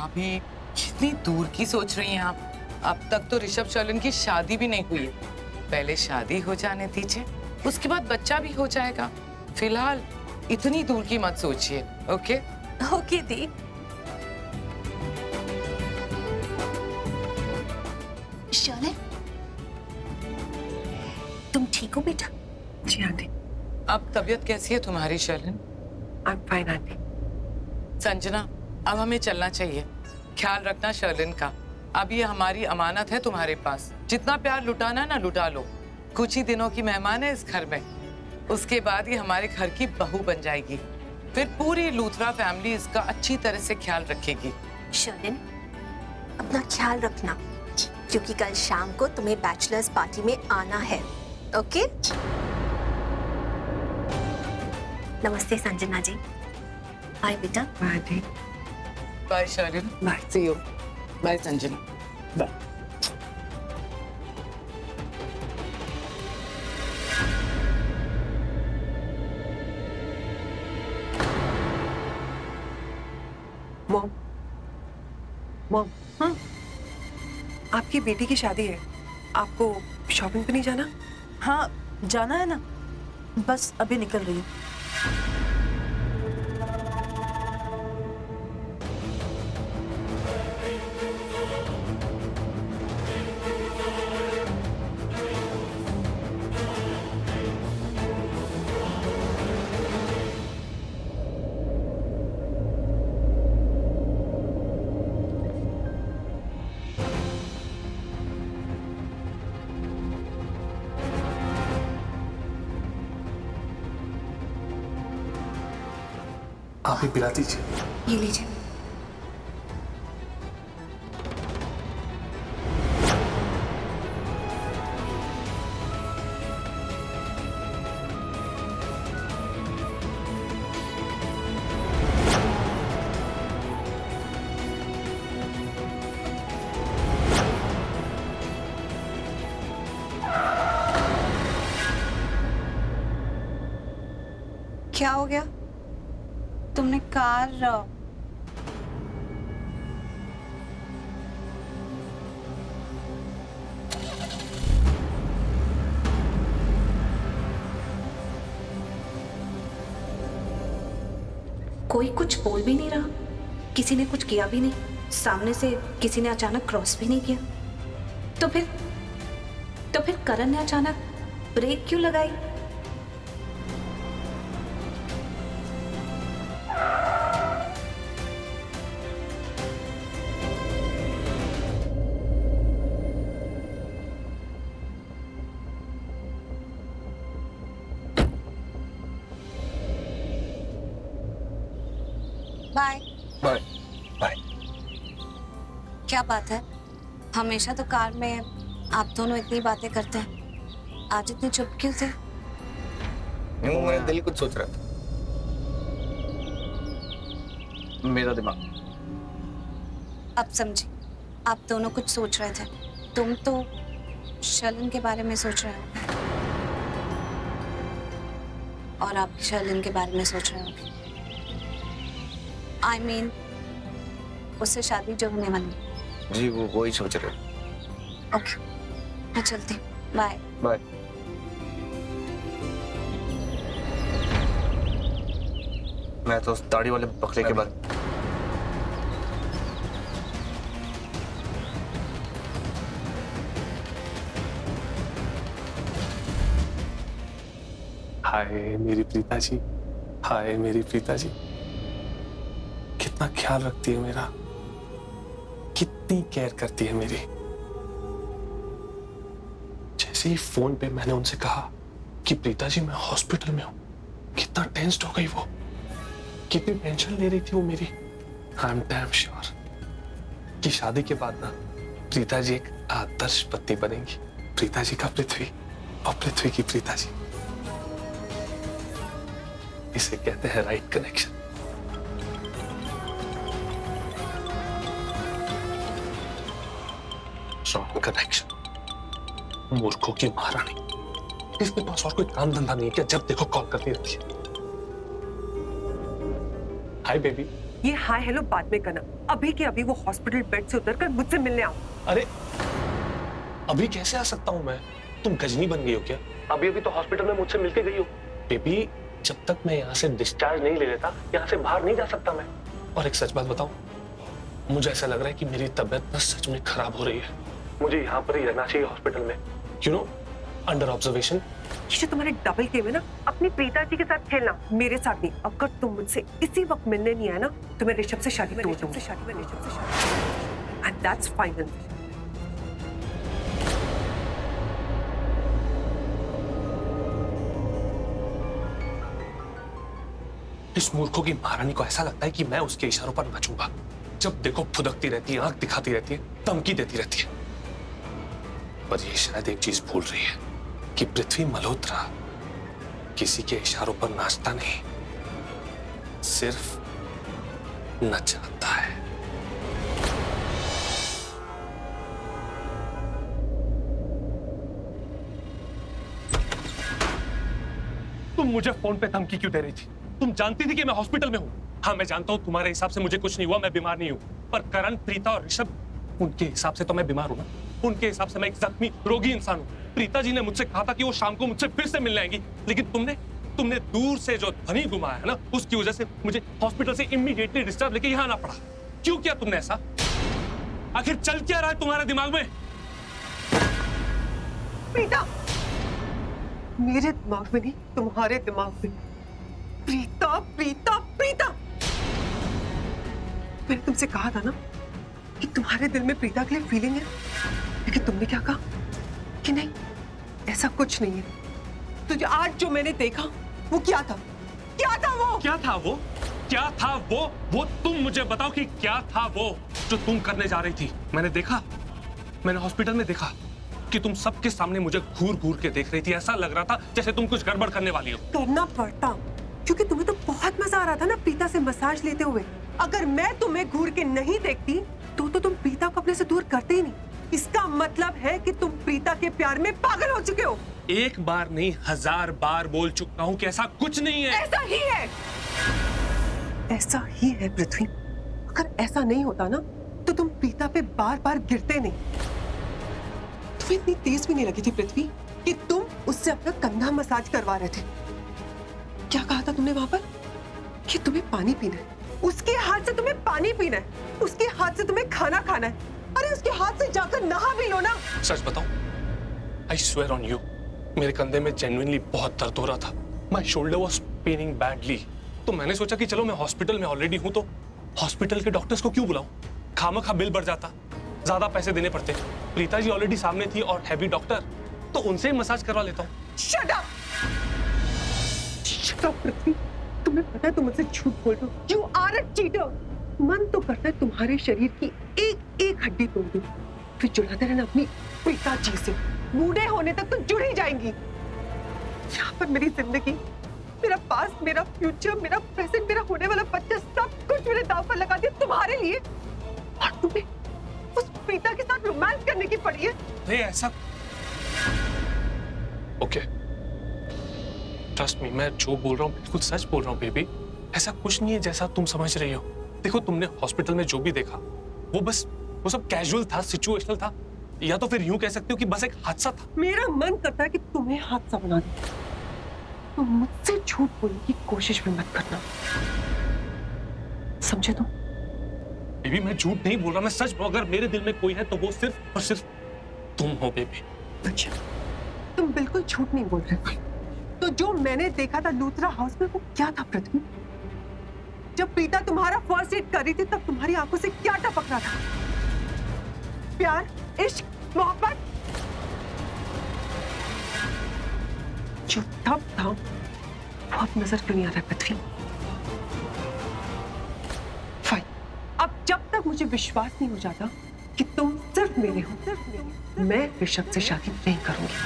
भाभी कितनी दूर की सोच रही हैं आप। अब तक तो ऋषभ शर्लिन की शादी भी नहीं हुई है। पहले शादी हो जाने दीजिए, उसके बाद बच्चा भी हो जाएगा। फिलहाल इतनी दूर की मत सोचिए। ओके ओके दी। शर्लिन, तुम ठीक हो बेटा? जी आंटी। अब तबीयत कैसी है तुम्हारी Sherlin? I am fine aunty. Sanjana, अब हमें चलना चाहिए। ख्याल रखना शर्लिन का। अब ये हमारी अमानत है तुम्हारे पास। जितना प्यार लुटाना ना लुटा लो। कुछ ही दिनों की मेहमान है इस घर में, उसके बाद ये हमारे घर की बहू बन जाएगी। फिर पूरी लूथरा फैमिली इसका अच्छी तरह से ख्याल रखेगी। शर्लिन, अपना ख्याल रखना, क्योंकि कल शाम को तुम्हें बैचलर्स पार्टी में आना है। ओके? नमस्ते संजना जी। बाय बेटा। बाय दी। Bye Sherlin. Bye. See you. Bye Sanjana. Bye. Mom, mom, आपकी बेटी की शादी है, आपको शॉपिंग पे नहीं जाना? हाँ जाना है ना, बस अभी निकल रही हूँ। आप ही पिला दीजिए। ये लीजिए। क्या हो गया? तुमने कार कोई कुछ बोल भी नहीं रहा, किसी ने कुछ किया भी नहीं, सामने से किसी ने अचानक क्रॉस भी नहीं किया। तो फिर करण ने अचानक ब्रेक क्यों लगाई? बाय। बाय। बाय। क्या बात है, हमेशा तो कार में आप दोनों इतनी बातें करते हैं, आज इतने चुप क्यों थे? यूं मैं दिल कुछ सोच रहा था। मेरा दिमाग। अब समझी, आप दोनों कुछ सोच रहे थे। तुम तो शर्लिन के बारे में सोच रहे हो और आप शर्लिन के बारे में सोच रहे हो। I mean, उससे शादी जो होने वाली। जी वो वही सोच रहे। ओके, मैं चलती हूँ। बाय। बाय। मैं तो उस दाढ़ी वाले बकरे के बाद हाय मेरी प्रीता जी। हाय मेरी प्रीता जी। कितना ख्याल रखती है मेरा, कितनी केयर करती है मेरी। जैसे ही फोन पे मैंने उनसे कहा कि प्रीता जी मैं हॉस्पिटल में हूं, कितना टेंस्ड हो गई वो, कितनी टेंशन ले रही थी वो मेरी। आई एम डैम श्योर कि शादी के बाद ना प्रीता जी एक आदर्श पत्नी बनेंगी। प्रीता जी का पृथ्वी और पृथ्वी की प्रीता जी। इसे कहते हैं राइट कनेक्शन। Wrong connection. मूर्खों की महारानी। इसके पास और कोई काम धंधा नहीं है क्या? जब देखो कॉल करती रहती है। Hi baby. ये हाय हेलो बाद में करना, अभी के अभी वो हॉस्पिटल बेड से उतरकर मुझसे मिलने आओ। अरे अभी कैसे आ सकता हूँ मैं? तुम गजनी बन गई हो क्या? अभी अभी तो हॉस्पिटल में मुझसे मिलके गई हो। बेबी, जब तक मैं यहाँ से डिस्चार्ज नहीं ले लेता, यहाँ से बाहर नहीं जा सकता मैं। और एक सच बात बताऊं, मुझे ऐसा लग रहा है कि मेरी तबीयत ना सच में खराब हो रही है। मुझे यहाँ पर ही रहना चाहिए हॉस्पिटल में, यू नो, अंडर ऑब्जर्वेशन। ये जो तुम्हारे डबल गेम है ना, अपनी प्रीता जी के साथ खेलना, मेरे साथ नहीं। अगर तुम मुझसे इसी वक्त मिलने नहीं आया ना, तो मैं ऋषभ से शादी तोड़ दूंगी। And that's final. इस मूर्खों की महारानी को ऐसा लगता है कि मैं उसके इशारों पर नाचूंगा। जब देखो फुदकती रहती है, आंख दिखाती रहती है, धमकी देती रहती है। पर ये शायद एक चीज भूल रही है कि पृथ्वी मल्होत्रा किसी के इशारों पर नाचता नहीं, सिर्फ नचाता है। तुम मुझे फोन पे धमकी क्यों दे रही थी? तुम जानती थी कि मैं हॉस्पिटल में हूं। हाँ, मैं जानता हूं तुम्हारे हिसाब से मुझे कुछ नहीं हुआ, मैं बीमार नहीं हूं। पर करण, प्रीता और ऋषभ, उनके हिसाब से तो मैं बीमार हूं ना। उनके हिसाब से मैं एक जख्मी रोगी इंसान हूं। प्रीता जी ने मुझसे कहा था कि वो शाम को मुझसे फिर से मिलने आएंगी, लेकिन तुमने दूर से जो ध्वनि घुमाया है ना, उसकी वजह से मुझे हॉस्पिटल से इमीडिएटली डिस्चार्ज लेके यहाँ आना पड़ा। क्यों किया तुमने ऐसा? आखिर चल क्या रहा है तुम्हारे दिमाग में? प्रीता, मेरे दिमाग में नहीं, तुम्हारे दिमाग में। प्रीता प्रीता प्रीता, मैंने तुमसे कहा था ना कि तुम्हारे दिल में प्रीता के लिए फीलिंग है, लेकिन तुमने क्या कहा कि नहीं, ऐसा कुछ नहीं है। तो आज जो मैंने देखा वो क्या था? क्या था वो? क्या था वो? क्या था वो तुम मुझे बताओ कि क्या था वो जो तुम करने जा रही थी? मैंने हॉस्पिटल में देखा कि तुम सबके सामने मुझे घूर घूर के देख रही थी। ऐसा लग रहा था जैसे तुम कुछ गड़बड़ करने वाली हो। करना पड़ता, क्योंकि तुम्हें तो बहुत मजा आ रहा था ना प्रीता से मसाज लेते हुए। अगर मैं तुम्हें घूर के नहीं देखती तो तुम प्रीता को अपने से दूर करते ही नहीं। इसका मतलब है कि तुम प्रीता के प्यार में पागल हो चुके हो। एक बार नहीं, 1000 बार बोल चुका हूं कि ऐसा कुछ नहीं है। ऐसा ही है, ऐसा ही है पृथ्वी। अगर ऐसा नहीं होता ना तो तुम प्रीता पे बार बार गिरते नहीं। तुम्हें इतनी तेज भी नहीं लगी थी पृथ्वी कि तुम उससे अपना कंधा मसाज करवा रहे थे। क्या कहा था तुमने वहां पर? कि तुम्हें पानी पीना है, उसके हाथ से तुम्हें पानी पीना है, उसके हाथ से तुम्हें खाना खाना है। अरे उसके हाथ से जाकर नहा भी लो ना। सच बताऊं, I swear on you, मेरे कंधे में जेन्युइनली बहुत दर्द हो रहा था। My shoulder was paining badly। तो मैंने सोचा कि चलो मैं हॉस्पिटल में ऑलरेडी हूं, तो हॉस्पिटल के डॉक्टर्स को क्यों बुलाऊं? खामखा बिल बढ़ जाता, ज्यादा पैसे देने पड़ते। प्रीता जी ऑलरेडी सामने थी और हैवी डॉक्टर, तो उनसे ही मसाज करवा लेता हूं। Shut up! Shut up, पृथ्वी। तुम्हें पता है तुम मुझसे झूठ बोल रहे हो। You are a cheater। मन तो करता है तुम्हारे शरीर की एक एक हड्डी तोड़ दूं, फिर जुड़ाते रहना अपनी प्रीता जी से। बूढ़े होने तक तो जुड़ ही जाएंगी। यहाँ पर मेरी जिंदगी, मेरा पास्ट, मेरा फ्यूचर, मेरा प्रेजेंट, मेरा होने वाला बच्चा, सब कुछ मैंने दांव पर लगा दिया तुम्हारे लिए। और तुम्हें उस प्रीता के साथ रोमांस करने की पड़ी है। नहीं ऐसा। ओके, ट्रस्ट मी, मैं जो बोल रहा हूँ बिल्कुल सच बोल रहा हूँ बेबी। ऐसा कुछ नहीं है जैसा तुम समझ रही हो। देखो, तुमने हॉस्पिटल में जो भी देखा वो सब कैजुअल था, सिचुएशनल था, या तो फिर यूं कह सकते हो कि बस एक हादसा था। मेरा मन करता है कि तुम्हें हादसा बना दे। तो मुझसे झूठ बोलने की कोशिश भी मत करना, समझे तुम? बेबी, मैं झूठ नहीं बोल रहा, मैं सच बोल। अगर मेरे दिल में कोई है तो वो सिर्फ और सिर्फ तुम हो बेबी। अच्छा, तुम बिल्कुल झूठ नहीं बोल रहे। तो जो मैंने देखा था लूथरा हाउस में वो क्या था पृथ्वी? जब प्रीता तुम्हारा फर्स्ट एड कर रही थी तब तुम्हारी आंखों से क्या टपक रहा था? प्यार, इश्क, मोहब्बत? जो तब था वो अब नजर क्यों नहीं आ रहा पृथ्वी? फाइन, अब जब तक मुझे विश्वास नहीं हो जाता कि तुम सिर्फ मेरे हो, मैं ऋषभ से शादी नहीं करूंगी।